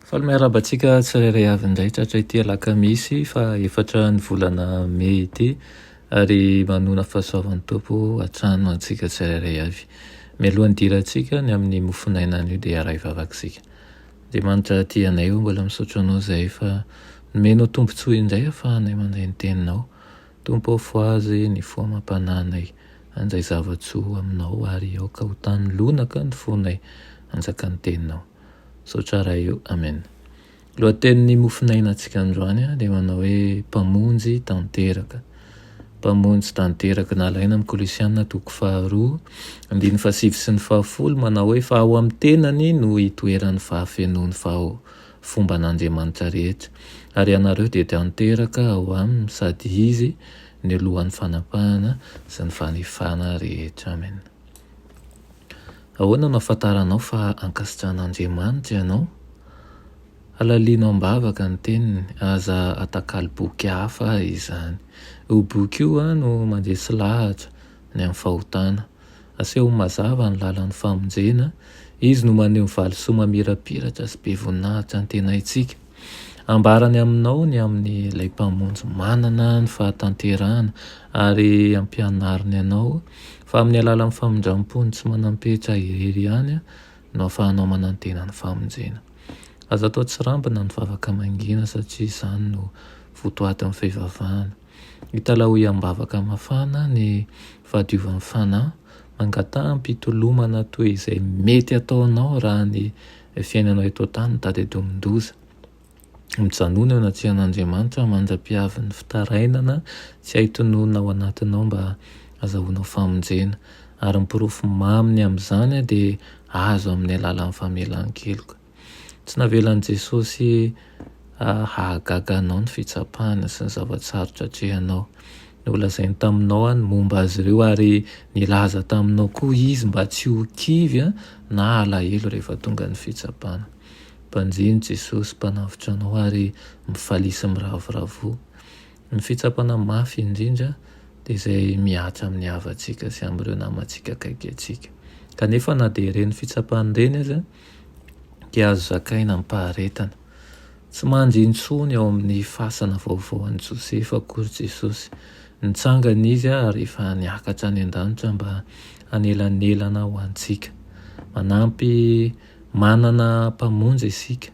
Fa miarabantsika tsirairay avy indray tratra ity alakamisy fa efatra ny volana May ity ary manona fahasoavan'ny Tompo hatrano antsika tsirairay avy. Mialohan'ny dirantsika ny amin'ny mofinaina an'io dia aray vavakisika. Andriamanitra ty anay io mbola misaotra anao izay fa nomenao tombotsoa indray ahafahanay mandray ny teninao. Tompo foazy ny foamam-pananay anizay zavatsoa aminao ary aoka ho tany lonaka ny fonay anjaka ny teninao. Saotra raha io, amen. Lohatenin'ny mofinaina antsika androany dia manao hoe mpamonjy tanteraka. Mpamonjy tanteraka nalaina amin'ny Kolosianina 2:2-7 sy ny 10 manao hoe fa ao amin'ny tenany no hitoeran'ny fahafenoan'ny fomba an'Andriamanitra rehetra. Ary ianareo dia tanteraka ao aminy sady izy ny alohan'ny fanapahana sy ny fanefana rehetra. Amen. Ahoana no ahafantaranao fa ankasitrahan'Andriamanitra ianao? Alalianao ambavaka ny teniny, aza atakalo boky hafa izany. Io boky io no mandresy lahatra ny amin'ny fahotana. Aseho mazava ny lalan'ny famonjena, izy no maneho ny valisoa mamirapiratra sy be voninahitra ny tenaitsika. Ambarany aminao ny amin'ny ilay mpamonjy manana ny fahatanterahana ary ampianariny ianao fa amin'ny alalan'ny famindram-pony tsy manam-petra irery ihany no ahafahanao manantena ny famonjena. Aza atao tsy rambina ny vavaka mangina satria izany no votoatin'ny fivavahana. Hitala ho iambavaka mafana ny fahadiovan'ny fanahy, mangatampy-hitolomana toy izay mety ataonao raha ny fiainanao eto an-tany tady edomin-doza. Mijanona eo anatsian'Andriamanitra mandra-piavin'ny fitarainana tsy haitonona ao anatinao mba azahoanao famonjena ary mipirofo maminy amin'izany dia azo amin'ny alalan'ny famelan-keloka. Tsy navelan'i Jesosy hahagaga anao ny fitsapahana sy ny zavatsarotra atrehanao. Nolazainy taminao ny momba azy ireo ary nilaza taminao koa izy mba tsy ho kivy na alahelo rehefa tonga ny fitsapahana. Mpanjiny Jesosy mpanavotra anao ary mifalisy miravoravo. Ny fitsapana mafy indrindra dia izay miatra amin'ny havantsika sy amin'ireo namantsika akaiky antsika. Kanefa na dia ireny fitsapana ireny aza dia azo zakaina ny paharetana. Tsy mandry intsony ao amin'ny fasana vaovao an'i Josefa akory Jesosy. Nitsangana izy rehefa niakatra any an-danitra mba hanelanelana ho antsika. Manampy manana mpamonjy isika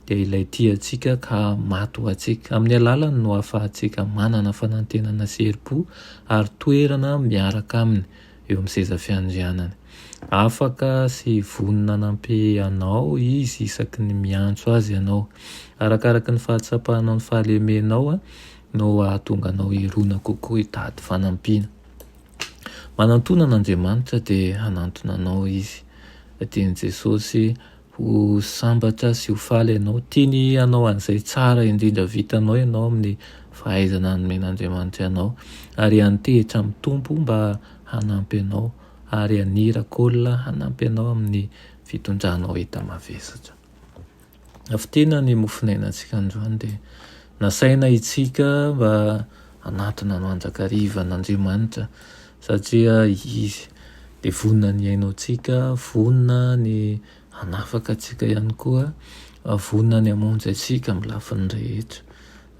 dia ilay tiantsika ka maty ho antsika. Amin'ny alalany no ahafahantsika manana fanantenana sery-po ary toerana miaraka aminy eo amin'ny seza fiandrianany. Afaka sy vonina nampy anao izy isaky ny miantso azy ianao. Arakaraka ny fahatsapahanao ny fahalemenao no ahatonga anao irona kokoa hitady fanampiana. Manantona an'Andriamanitra dia hanantona anao izy. Tian'i Jesosy ho sambatra sy ho faly ianao. Tiany anao an'izay tsara indrindra vitanao ianao amin'ny fahaizana nomen'Andriamanitra ianao ary antehitra amin'ny Tompo mba hanampy anao ary anirak'olona hanampy anao amin'ny fitondranao enta mavesatra. Afitina ny mofinaina antsika androany dia nasaina itsika mba hanatona no anjakariva n'Andriamanitra satria izy dia vonina ny ainao tsika, vonina ny hanafaka atsika ihany koa, vonina ny hamonjy atsika amin'ny lafiny rehetra.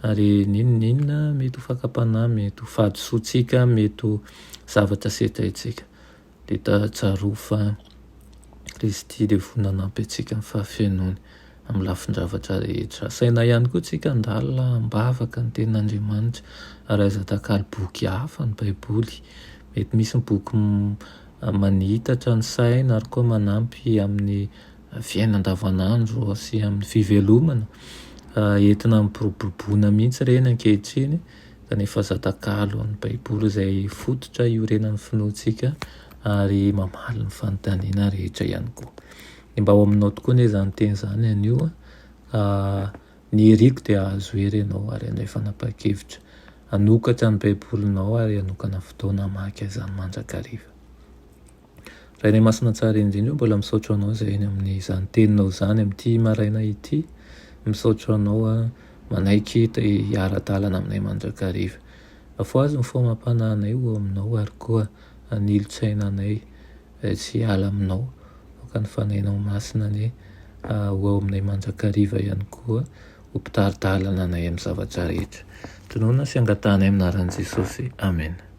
Ary ninona mety ho fakapanahy, mety ho fahadisoantsika, mety ho zavatra setraitsika. Dia tsaroa fa Kristy dia vonina hanampy atsika amin'ny fahafenony amin'ny lafin-javatra rehetra. Saina ihany koa tsika handalina ambavaka ny tenin'Andriamanitra ary aza atakalo boky hafa ny Baiboly. Mety misy ny boky manitatra ny saina ary koa manampy amin'ny fiainana andavanandro sy amin'ny fivelomana. Entina mipiroboroboana mihitsy ireny ankehitriny kanefa aza atakalo ny Baiboly izay fototra iorenan'ny finoantsika ary mamaly ny fanontaniana rehetra ihany koa. Mba ao aminao tokoa anie izany teny izany anio, ny heriko dia azo hery ianao ary andray fanapa-kevitra. Hanokatra ny Baibolinao ary hanokana fotoana hamaky izany mandrakariva. Raha ny masina tsara indrindra mbola misaotra anao izay eny amin'izany teninao izany amin'ity maraina ity. Misaotra anao manaiky hiara-dalana aminay mandrakariva. Avoazy ny famapana anay ho aminao ary koa anilo-tsaina anay tsy hiala aminao. Ka ny fanainao masina ny ho ao aminay mandrakariva ihany koa ho mpitaridalana anay amin'ny zavatra rehetra. Tonoina sy angatahana amin'ny anaran'i Jesosy. Amen.